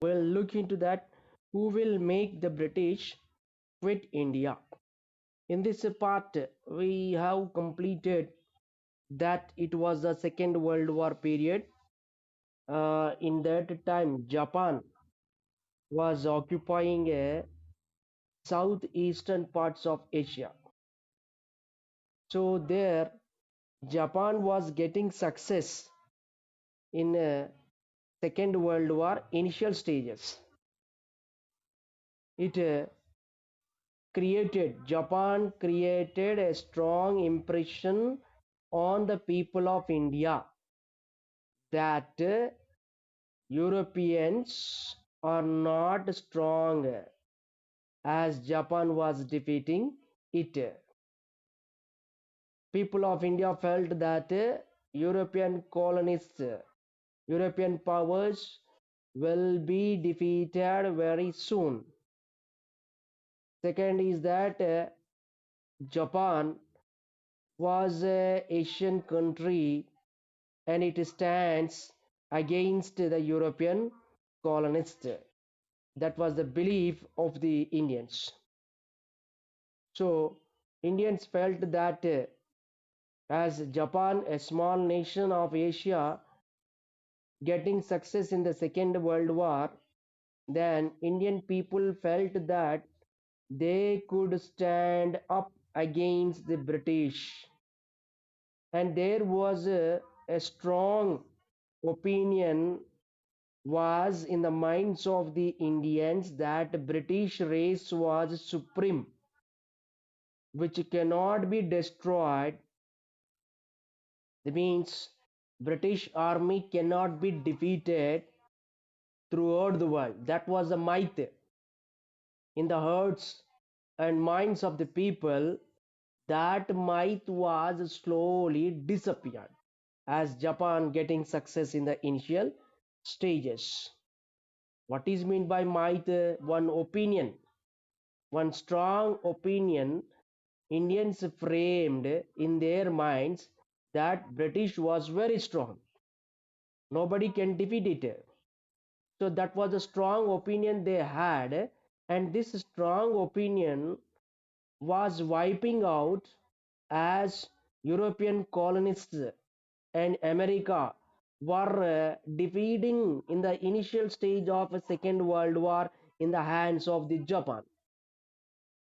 We'll look into that. Who will make the British quit India? In this part, we have completed that it was the Second World War period. In that time, Japan was occupying southeastern parts of Asia. So there, Japan was getting success in Second World War initial stages. It Japan created a strong impression on the people of India that Europeans are not strong as Japan was defeating it. People of India felt that European colonists, European powers will be defeated very soon. Second is that Japan was an Asian country and it stands against the European colonists. That was the belief of the Indians. So Indians felt that as Japan, a small nation of Asia, getting success in the Second World War, then Indian people felt that they could stand up against the British. And there was a strong opinion was in the minds of the Indians that British race was supreme, which cannot be destroyed. That means British army cannot be defeated throughout the world. That was a myth in the hearts and minds of the people. That myth was slowly disappeared as Japan getting success in the initial stages. What is meant by myth? One opinion, one strong opinion Indians framed in their minds that British was very strong. Nobody can defeat it. So that was a strong opinion they had, and this strong opinion was wiping out as European colonists and America were defeating in the initial stage of a Second World War in the hands of the Japan.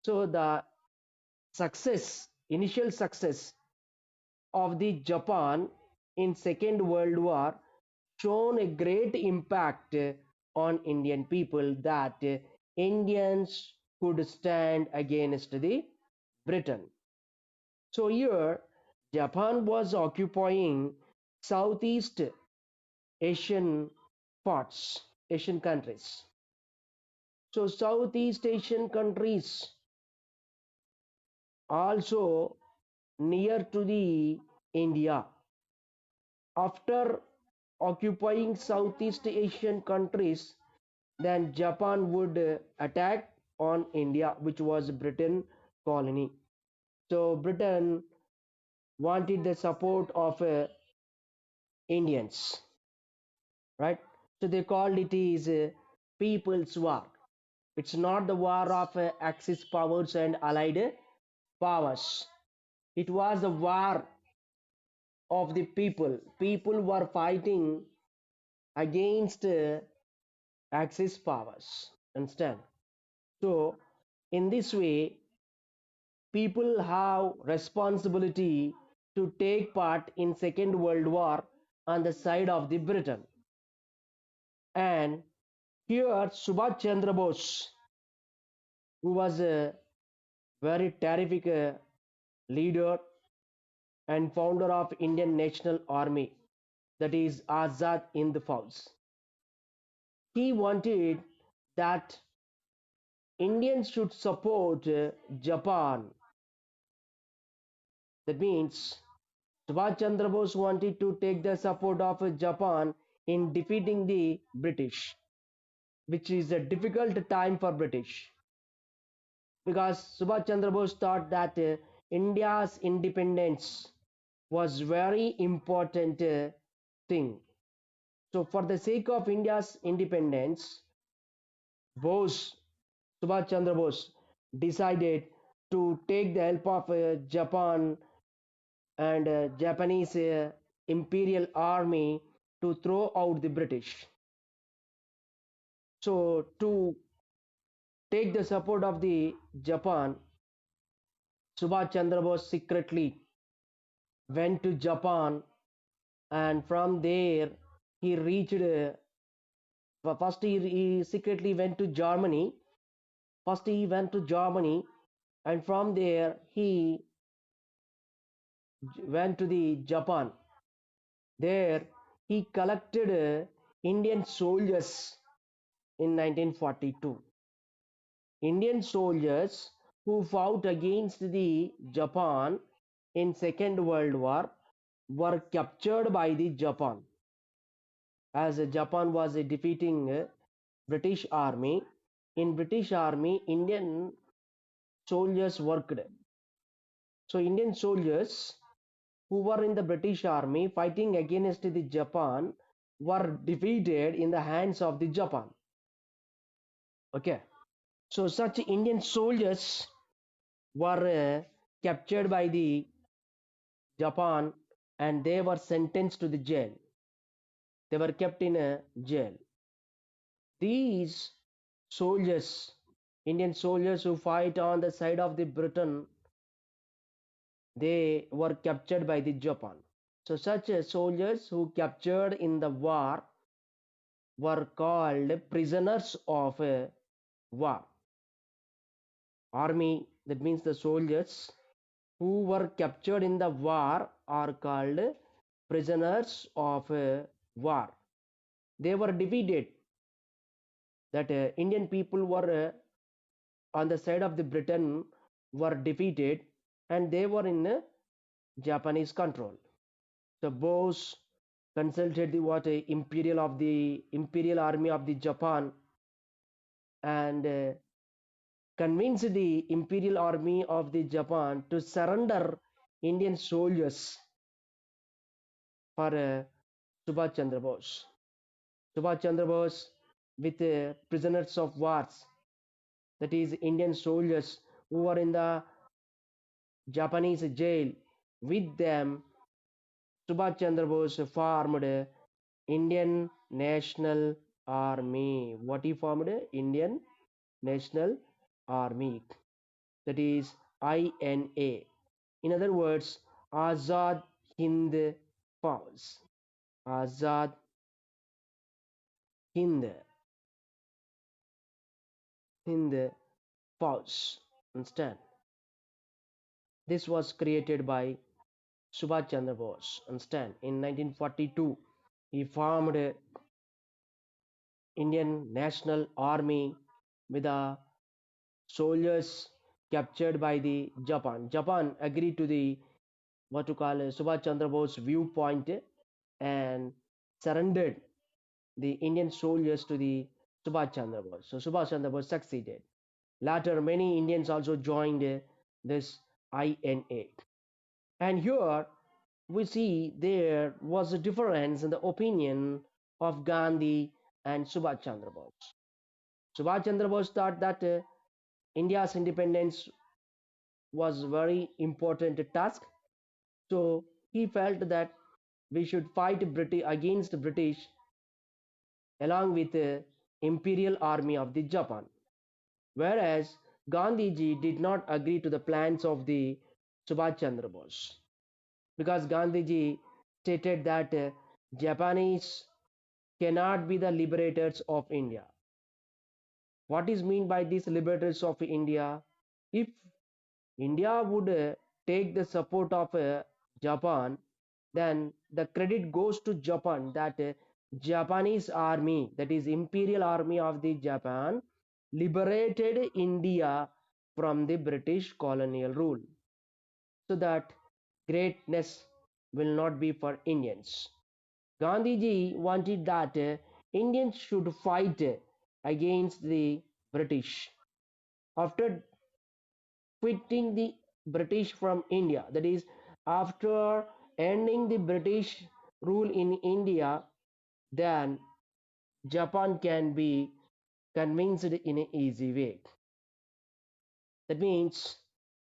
So the initial success of the Japan in Second World War shown a great impact on Indian people that Indians could stand against the Britain. So here Japan was occupying Southeast Asian parts, Asian countries. So Southeast Asian countries also near to the India. After occupying Southeast Asian countries, then Japan would attack on India, which was Britain colony. So Britain wanted the support of Indians, right? So they called it is People's War. It's not the war of Axis powers and allied powers. It was the war of the people. People were fighting against Axis powers. Understand? So, in this way, people have responsibility to take part in Second World War on the side of the Britain. And here, Subhash Chandra Bose, who was a very terrific leader and founder of Indian National Army, that is Azad Hind Fauj. He wanted that Indians should support Japan. That means Subhash Chandra Bose wanted to take the support of Japan in defeating the British, which is a difficult time for British because Subhash Chandra Bose thought that India's independence was very important thing. So for the sake of India's independence, Bose, Subhash Chandra Bose, decided to take the help of Japan and Japanese imperial army to throw out the British. So to take the support of the Japan, Subhash Chandra Bose secretly went to Japan, and from there he reached. First, he secretly went to Germany. First, he went to Germany, and from there he went to the Japan. There, he collected Indian soldiers in 1942. Indian soldiers who fought against the Japan in Second World War were captured by the Japan, as Japan was defeating British army. In British army, Indian soldiers worked. So Indian soldiers who were in the British army fighting against the Japan were defeated in the hands of the Japan. Okay, so such Indian soldiers were captured by the Japan, and they were sentenced to the jail. They were kept in a jail. These soldiers, Indian soldiers who fight on the side of the Britain, they were captured by the Japan. So such soldiers who captured in the war were called prisoners of war. Army, that means the soldiers who were captured in the war are called prisoners of war. They were defeated. That Indian people were on the side of the Britain were defeated, and they were in Japanese control. So Bose consulted the what imperial army of the Japan, and convinced the imperial army of the Japan to surrender Indian soldiers for Subhash Chandra Bose. Subhash Chandra Bose with prisoners of wars, that is Indian soldiers who were in the Japanese jail. With them, Subhash Chandra Bose formed Indian National Army. What he formed? Indian National Army. That is INA. In other words, Azad Hind Force. Azad Hind Force. Understand? This was created by Subhash Chandra Bose. Understand? In 1942, he formed Indian National Army with the soldiers captured by the Japan. Japan agreed to the what to call Subhash Chandra Bose viewpoint and surrendered the Indian soldiers to the Subhash Chandra Bose. So Subhash Chandra Bose succeeded. Later, many Indians also joined this INA. And here we see there was a difference in the opinion of Gandhi and Subhash Chandra Bose. Subhash Chandra Bose thought that India's independence was a very important task. So he felt that we should fight against British along with the imperial army of the Japan. Whereas Gandhiji did not agree to the plans of the Subhash Chandra Bose, because Gandhiji stated that Japanese cannot be the liberators of India. What is meant by these liberators of India? If India would take the support of Japan, then the credit goes to Japan, that Japanese army, that is imperial army of the Japan, liberated India from the British colonial rule. So that greatness will not be for Indians. Gandhiji wanted that Indians should fight against the British. After quitting the British from India, that is, after ending the British rule in India, then Japan can be convinced in an easy way. That means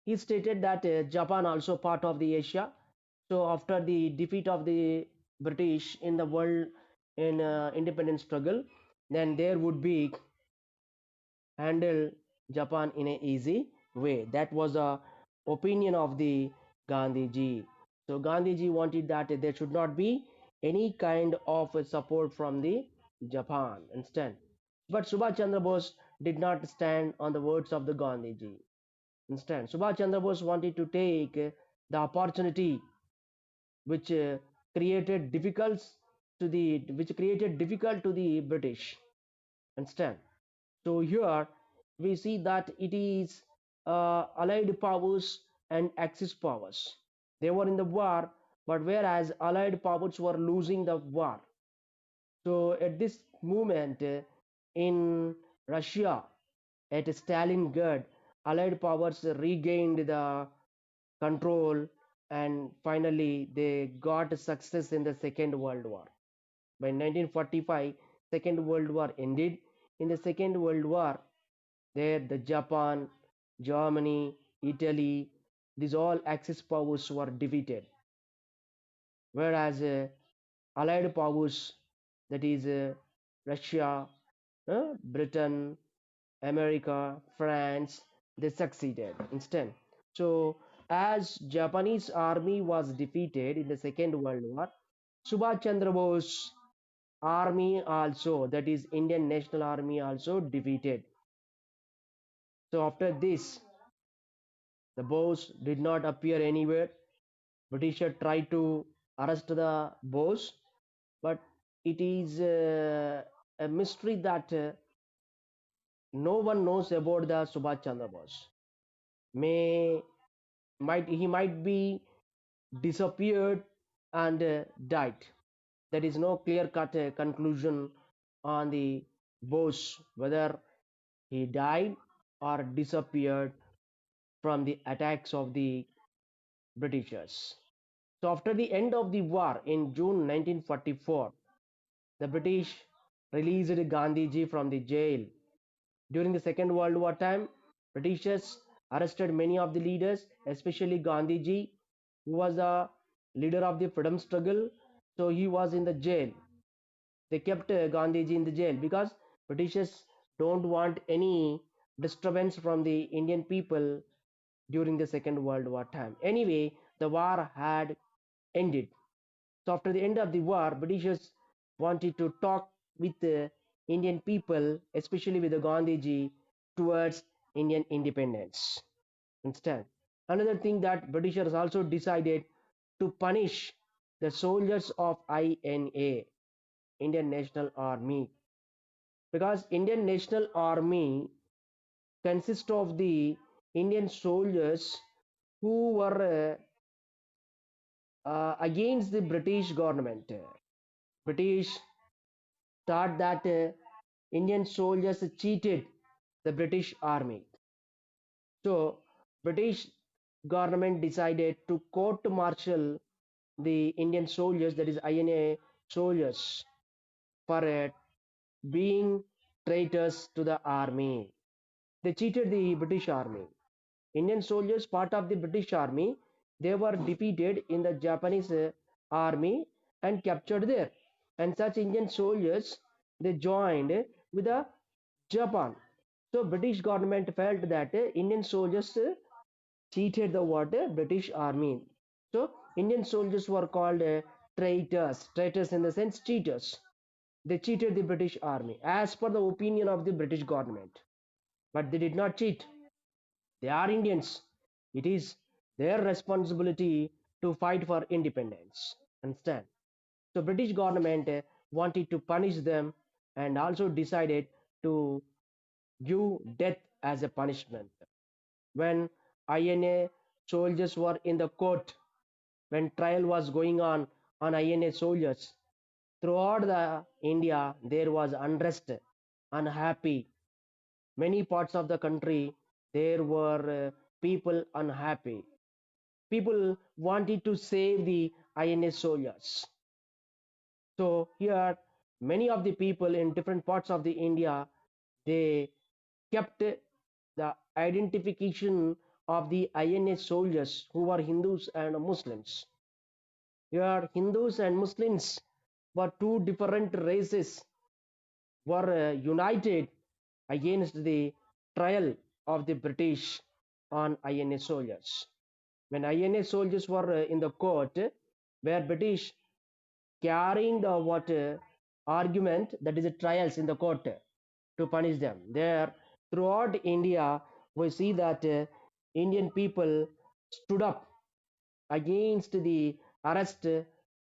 he stated that Japan also part of the Asia. So after the defeat of the British in the world in independence struggle, then there would be handle Japan in an easy way. That was the opinion of the Gandhiji. So Gandhiji wanted that there should not be any kind of support from the Japan instead. But Subhash Chandra Bose did not stand on the words of the Gandhiji. Instead, Subhash Chandra Bose wanted to take the opportunity which created difficult to the British. Instead, so here we see that it is Allied powers and Axis powers. They were in the war, but whereas Allied powers were losing the war. So at this moment in Russia, at Stalingrad, Allied powers regained the control, and finally they got success in the Second World War. By 1945, Second World War ended. In the Second World War, there the Japan, Germany, Italy, these all Axis powers were defeated, whereas Allied powers, that is Russia, Britain, America, France, they succeeded instead. So, as Japanese army was defeated in the Second World War, Subhash Chandra Bose army also, that is Indian National Army also defeated. So after this, the Bose did not appear anywhere. Britisher tried to arrest the Bose, but it is a mystery that no one knows about the Subhash Chandra Bose. May might he might be disappeared and died. There is no clear-cut conclusion on the Bose whether he died or disappeared from the attacks of the Britishers. So after the end of the war in June 1944, the British released Gandhiji from the jail. During the Second World War time, Britishers arrested many of the leaders, especially Gandhiji, who was the leader of the freedom struggle. So he was in the jail. They kept Gandhiji in the jail because Britishers don't want any disturbance from the Indian people during the Second World War time. Anyway, the war had ended. So after the end of the war, Britishers wanted to talk with the Indian people, especially with the Gandhiji, towards Indian independence. Instead, another thing that Britishers also decided to punish the soldiers of INA, Indian National Army, because Indian National Army consists of the Indian soldiers who were against the British government. British thought that Indian soldiers cheated the British army. So British government decided to court-martial the Indian soldiers, that is INA soldiers, for being traitors to the army. They cheated the British army. Indian soldiers, part of the British army, they were defeated in the Japanese army and captured there. And such Indian soldiers, they joined with the Japan. So British government felt that Indian soldiers cheated the what British army. So Indian soldiers were called traitors. Traitors in the sense cheaters. They cheated the British army as per the opinion of the British government. But they did not cheat. They are Indians. It is their responsibility to fight for independence. Understand? So British government wanted to punish them and also decided to give death as a punishment. When INA soldiers were in the court, when trial was going on INA soldiers, throughout the India there was unrest, unhappy. Many parts of the country there were people unhappy. People wanted to save the INA soldiers. So here many of the people in different parts of the India They kept the identification of the INA soldiers who were Hindus and Muslims. Here, Hindus and Muslims were two different races were united against the trial of the British on INA soldiers. When INA soldiers were in the court, where British carrying the what argument, that is the trials in the court to punish them. There, throughout India, we see that Indian people stood up against the arrest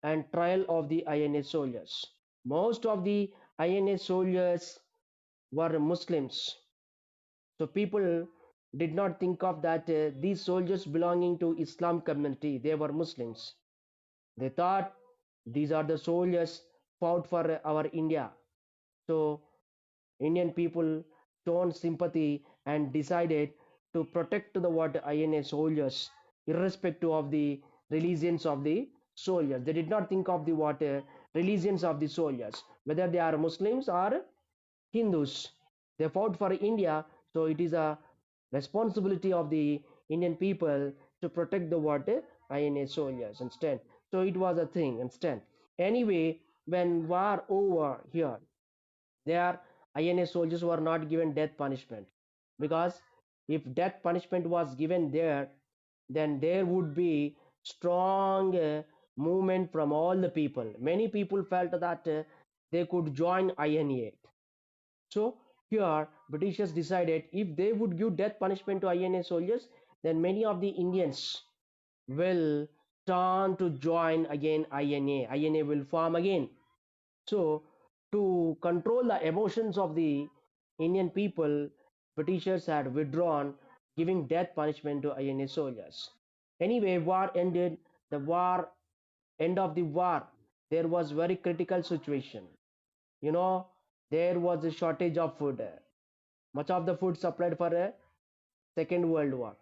and trial of the INA soldiers. Most of the INA soldiers were Muslims, so people did not think of that these soldiers belonging to Islam community, they were Muslims. They thought these are the soldiers fought for our India. So Indian people shown sympathy and decided to protect the what INA soldiers, irrespective of the religions of the soldiers. They did not think of the what religions of the soldiers, whether they are Muslims or Hindus. They fought for India, so it is a responsibility of the Indian people to protect the what INA soldiers instead. So it was a thing instead. Anyway, when war over here, their INA soldiers were not given death punishment, because if death punishment was given there, then there would be strong movement from all the people. Many people felt that they could join INA. So here Britishers decided if they would give death punishment to INA soldiers, then many of the Indians will turn to join again INA. INA will form again. So, to control the emotions of the Indian people, Britishers had withdrawn giving death punishment to INA soldiers. Anyway, war ended. The war, end of the war, there was very critical situation. You know, there was a shortage of food. Much of the food supplied for a Second World War.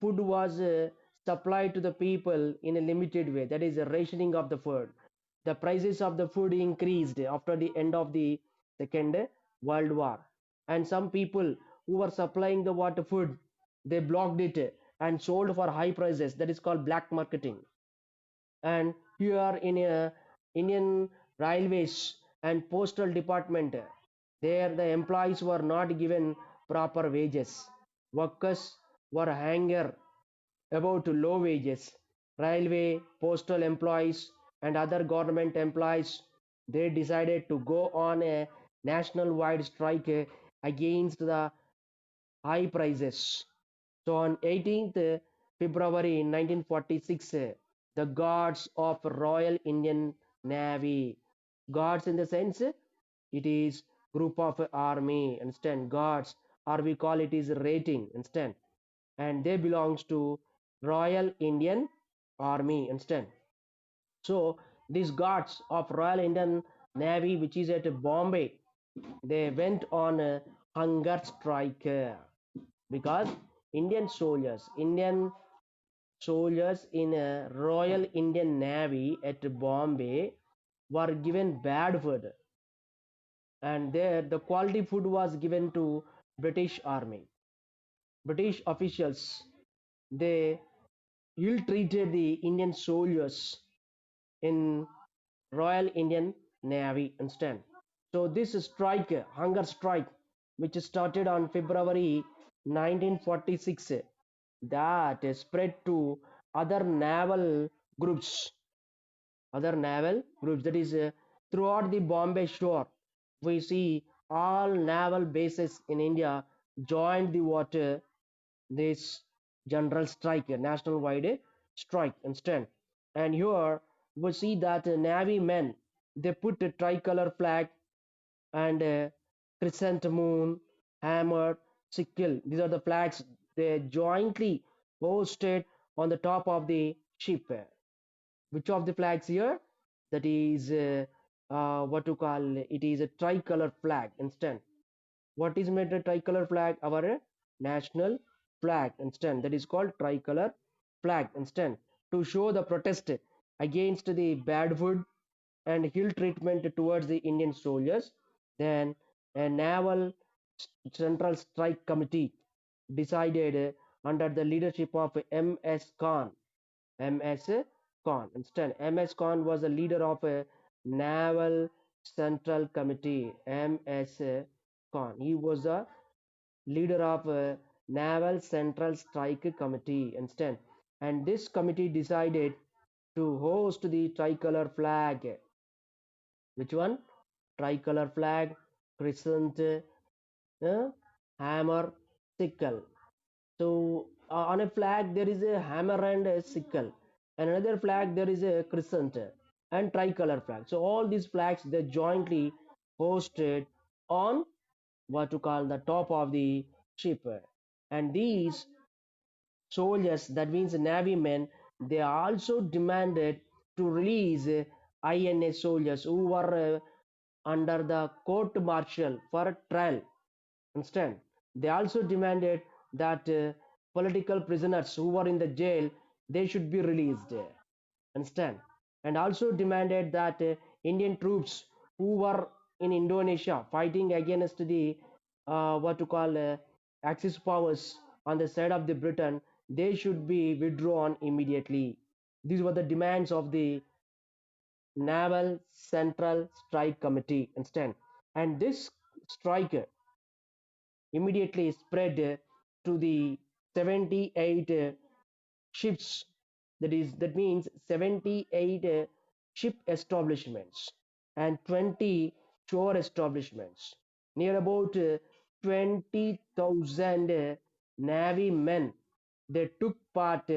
Food was supplied to the people in a limited way, that is, a rationing of the food. The prices of the food increased after the end of the Second World War. And some people who were supplying the water food, they blocked it and sold for high prices. That is called black marketing. And here in Indian railways and postal department, there the employees were not given proper wages. Workers were hanging about low wages. Railway, postal employees, and other government employees, they decided to go on a national wide strike against the high prices. So on 18th February 1946, the guards of Royal Indian Navy, guards in the sense it is group of army, understand, guards, or we call it is rating, understand, and they belongs to Royal Indian Army, understand. So these guards of Royal Indian Navy, which is at Bombay, they went on a hunger strike because Indian soldiers in a Royal Indian Navy at Bombay were given bad food, and there the quality food was given to British Army. British officials, they ill-treated the Indian soldiers in Royal Indian Navy instead. So this strike, hunger strike, which started on February 1946, that spread to other naval groups, that is throughout the Bombay shore. We see all naval bases in India joined the water this general strike, a national wide strike instead. And here we see that Navy men, they put a tricolor flag and a crescent moon, hammer, sickle. These are the flags they jointly posted on the top of the ship. Which of the flags here? That is what to call it is a tricolor flag instead. What is made a tricolor flag? Our national flag instead. That is called tricolor flag instead, to show the protest against the bad food and ill treatment towards the Indian soldiers. Then a naval Central Strike Committee decided under the leadership of M.S. Khan. M.S. Khan. Instead, M.S. Khan was the leader of a Naval Central Committee. M.S. Khan. He was the leader of a Naval Central Strike Committee. Instead, and this committee decided to host the tricolor flag. Which one? Tricolor flag, crescent, hammer, sickle. So on a flag there is a hammer and a sickle, and another flag there is a crescent and tricolor flag. So all these flags they jointly hosted on what to call the top of the ship, and these soldiers, that means navy men, they also demanded to release INA soldiers who were under the court martial for trial. Understand? They also demanded that political prisoners who were in the jail they should be released. Understand? And also demanded that Indian troops who were in Indonesia fighting against the what to call Axis powers on the side of the Britain, they should be withdrawn immediately. These were the demands of the Naval Central Strike Committee. Understand? And this strike immediately spread to the 78 ships, that means 78 ship establishments and 20 shore establishments. Near about 20,000 navy men they took part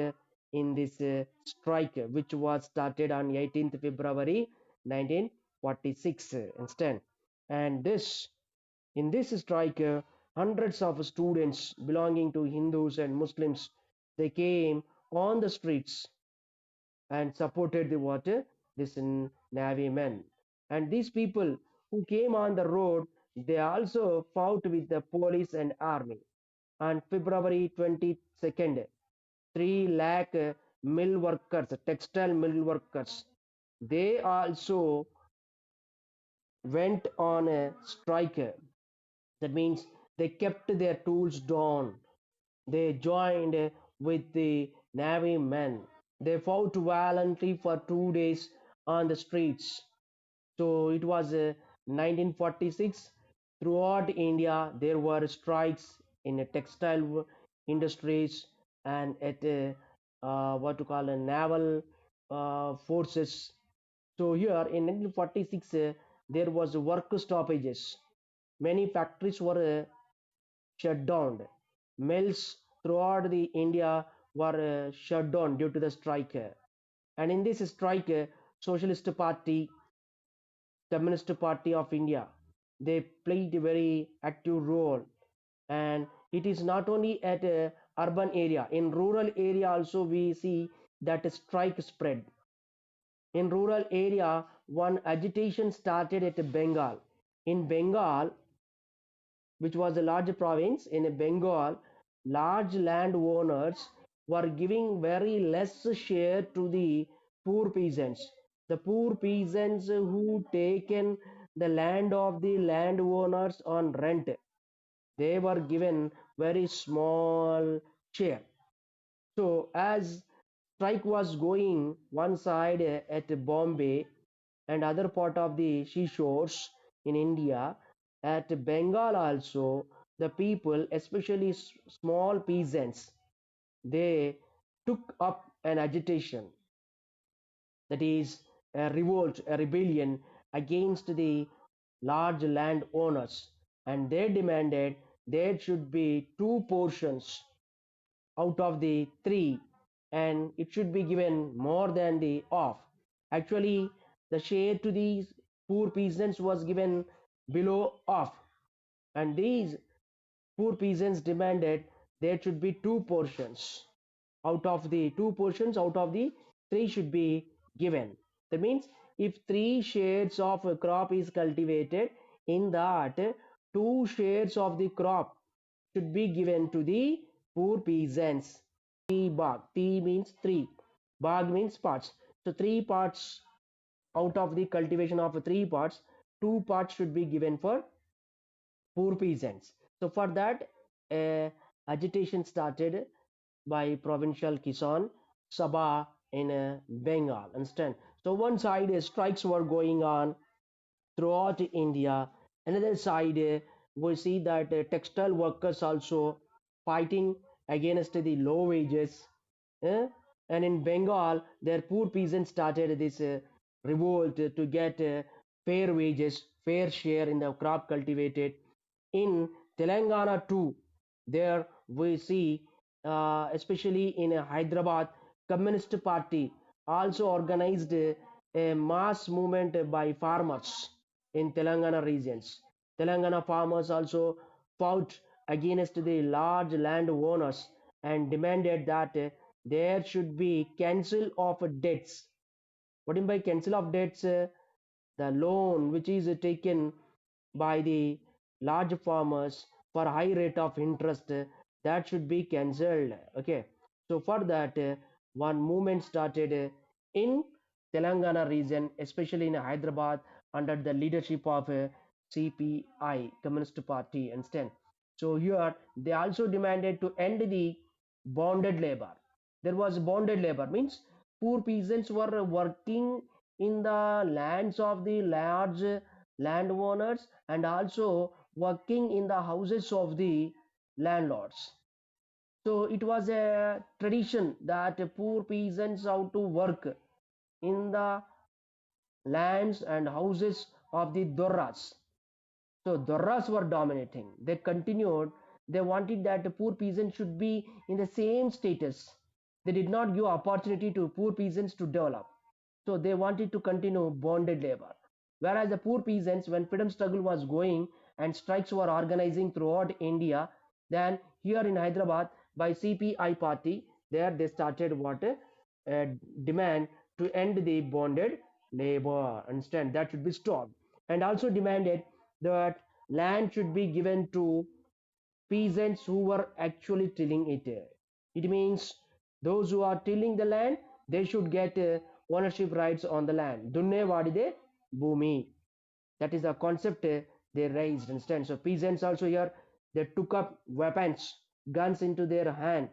in this strike, which was started on 18th February 1946 instead. And this in this strike, hundreds of students belonging to Hindus and Muslims they came on the streets and supported the water this navy men. And these people who came on the road they also fought with the police and army. On February 22nd, 3 lakh mill workers, textile mill workers, they also went on a strike. That means they kept their tools down. They joined with the navy men. They fought valiantly for 2 days on the streets. So it was 1946. Throughout India, there were strikes in the textile industries and at what to call a naval forces. So here in 1946, there was work stoppages. Many factories were shut down. Mills throughout the India were shut down due to the strike. And in this strike, Socialist Party, Communist Party of India, they played a very active role. And it is not only at a urban area, in rural area also we see that a strike spread. In rural area, one agitation started at Bengal. In Bengal, which was a large province in Bengal, large landowners were giving very less share to the poor peasants. The poor peasants who taken the land of the landowners on rent, they were given very small share. So as strike was going one side at Bombay and other part of the seashores in India, at Bengal also, the people, especially small peasants, they took up an agitation, that is a revolt, a rebellion against the large land owners, and they demanded there should be two portions out of the three, and it should be given more than the off. Actually, the share to these poor peasants was given below off, and these poor peasants demanded there should be two portions. Out of the two portions, out of the three should be given. That means if three shades of a crop is cultivated, in that two shades of the crop should be given to the poor peasants. Tea bag. Tea means three. Bag means parts. So three parts out of the cultivation of three parts, two parts should be given for poor peasants. So for that, uh, agitation started by provincial Kisan Sabha in Bengal. Understand? So one side strikes were going on throughout India. Another side, we see that textile workers also fighting against the low wages. eh? And in Bengal, their poor peasants started this revolt to get fair wages, fair share in the crop cultivated. In Telangana too, there we see, especially in Hyderabad, Communist Party also organized a mass movement by farmers in Telangana regions. Telangana farmers also fought against the large landowners and demanded that there should be cancel of debts. What do you mean by cancel of debts? The loan which is taken by the large farmers for high rate of interest, that should be cancelled. Okay, so for that, one movement started in Telangana region, especially in Hyderabad, under the leadership of CPI, Communist Party. Understand? So here they also demanded to end the bonded labor. There was bonded labor, means poor peasants were working in the lands of the large landowners and also working in the houses of the landlords. So it was a tradition that poor peasants have to work in the lands and houses of the Dorras. So Dorras were dominating. They continued, they wanted that the poor peasants should be in the same status. They did not give opportunity to poor peasants to develop. So they wanted to continue bonded labor. Whereas the poor peasants, when freedom struggle was going and strikes were organizing throughout India, then here in Hyderabad by CPI party, there they started what demand to end the bonded labor. Understand? That should be stopped. And also demanded that land should be given to peasants who were actually tilling it. It means those who are tilling the land, they should get ownership rights on the land. Dunne vadide bhumi. That is the concept they raised. Understand? So peasants also here, they took up weapons, guns into their hand,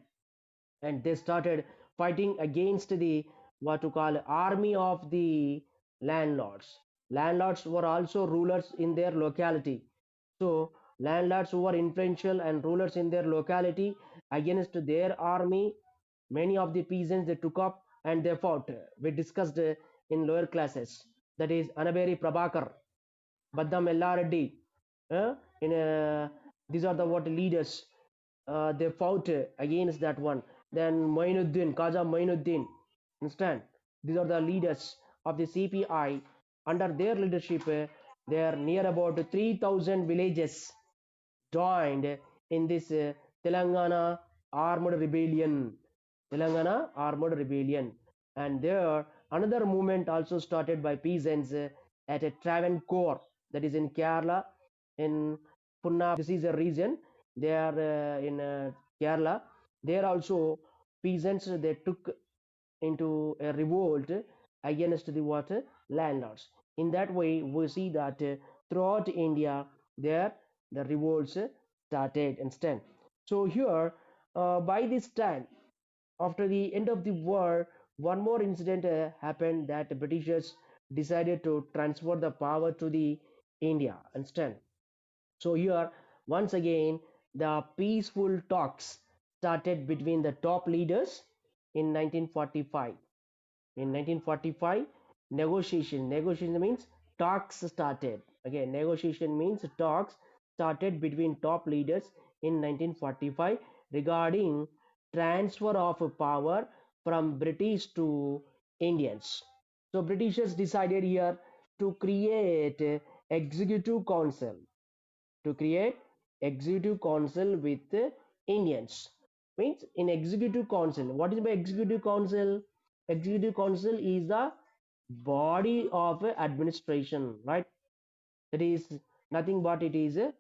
and they started fighting against the what to call army of the landlords. Landlords were also rulers in their locality. So landlords who were influential and rulers in their locality against their army, many of the peasants they took up and they fought. We discussed in lower classes. That is Anaberi Prabhakar, Baddam Ellareddy. In these are the what leaders. They fought against that one. Then Mainuddin, Kaja Mainuddin. Understand? These are the leaders of the CPI. Under their leadership, there are near about 3,000 villages joined in this Telangana armed rebellion. Telangana armed rebellion. And there, another movement also started by peasants at a Travancore, that is in Kerala, in Punna. This is a region. They are in Kerala. There also peasants they took into a revolt against the water landlords. In that way, we see that throughout India, there the revolts started and stand. So here, by this time, after the end of the war, one more incident happened that the Britishers decided to transfer the power to the India. Understand? So here, once again, the peaceful talks started between the top leaders in 1945. In 1945, negotiation means talks started. Again, negotiation means talks started between top leaders in 1945 regarding transfer of power from British to Indians. So Britishers decided here to create executive council, to create executive council with Indians. Means in executive council, what is by executive council? Executive council is the body of administration, right? It is nothing but it is a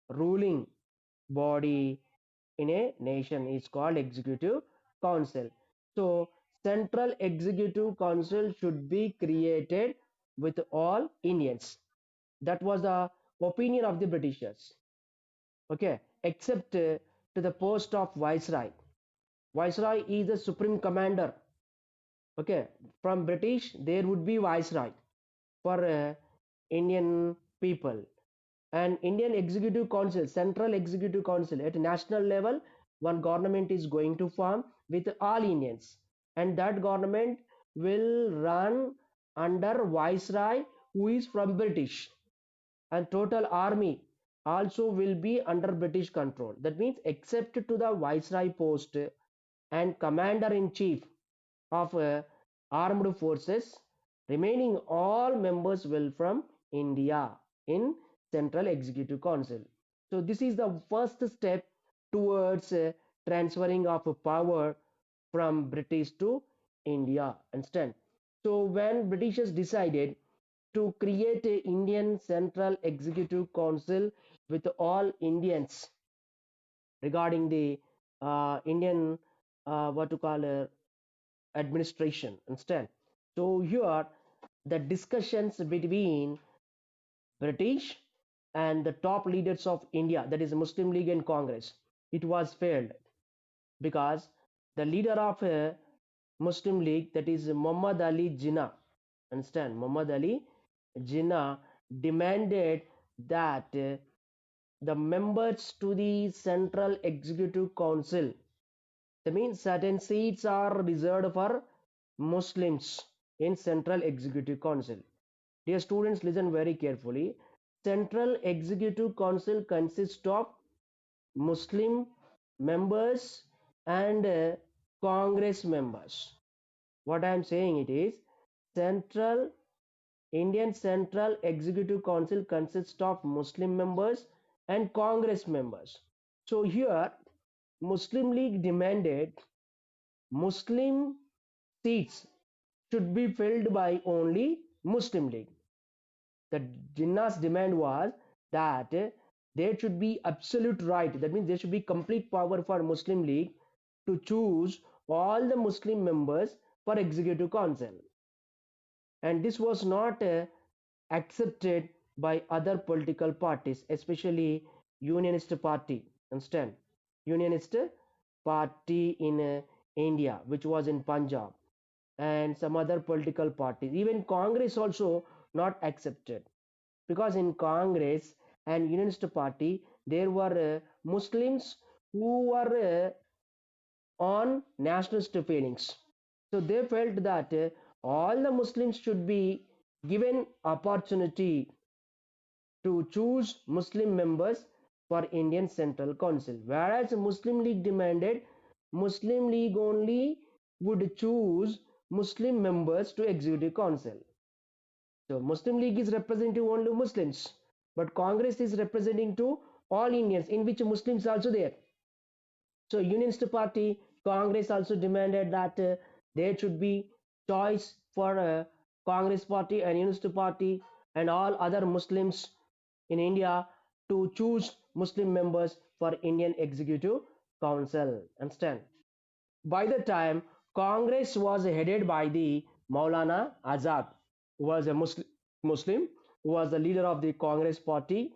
ruling body in a nation is called executive council. So central executive council should be created with all Indians. That was the opinion of the Britishers. okay, except to the post of viceroy. Viceroy is the supreme commander. Okay, from British there would be viceroy for Indian people, and Indian Executive Council, Central Executive Council at national level, one government is going to form with all Indians, and that government will run under viceroy who is from British, and total army also will be under British control. That means except to the viceroy post and commander in chief of armed forces, remaining all members will from India in Central Executive Council. So this is the first step towards transferring of power from British to India. Understand? So when Britishers decided to create a Indian Central Executive Council with all Indians regarding the Indian what to call administration. Understand? So here the discussions between British and the top leaders of India, that is Muslim League and Congress, it was failed because the leader of Muslim League, that is Muhammad Ali Jinnah, understand, Muhammad Ali Jinnah demanded that the members to the Central Executive Council, that means certain seats are reserved for Muslims in Central Executive Council. Dear students, listen very carefully. Central Executive Council consists of Muslim members and Congress members. What I am saying it is Central Indian Central Executive Council consists of Muslim members and Congress members. So here Muslim League demanded Muslim seats should be filled by only Muslim League. The Jinnah's demand was that there should be absolute right. That means there should be complete power for Muslim League to choose all the Muslim members for Executive Council. And this was not accepted by other political parties, especially Unionist Party. Understand? Unionist Party in India, which was in Punjab, and some other political parties. Even Congress also not accepted, because in Congress and Unionist Party there were Muslims who were on nationalist feelings. So they felt that all the Muslims should be given opportunity to choose Muslim members for Indian Central Council, whereas Muslim League demanded Muslim League only would choose Muslim members to Executive Council. So Muslim League is representing only Muslims, but Congress is representing to all Indians, in which Muslims also there. So Unionist Party, Congress also demanded that there should be choice for Congress Party and Unionist Party and all other Muslims in India to choose Muslim members for Indian Executive Council. Understand? By the time Congress was headed by the Maulana Azad, who was a Muslim, who was the leader of the Congress Party,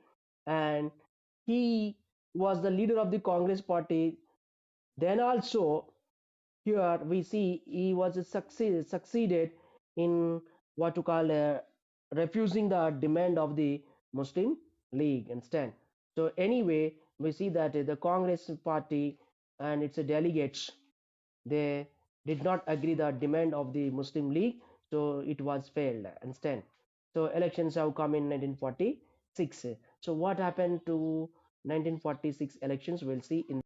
and he was the leader of the Congress Party. Then also here we see he was succeeded in what to call refusing the demand of the Muslim League instead. So anyway, we see that the Congress Party and its delegates, they did not agree the demand of the Muslim League, so it was failed instead. So elections have come in 1946. So what happened to 1946 elections? We'll see in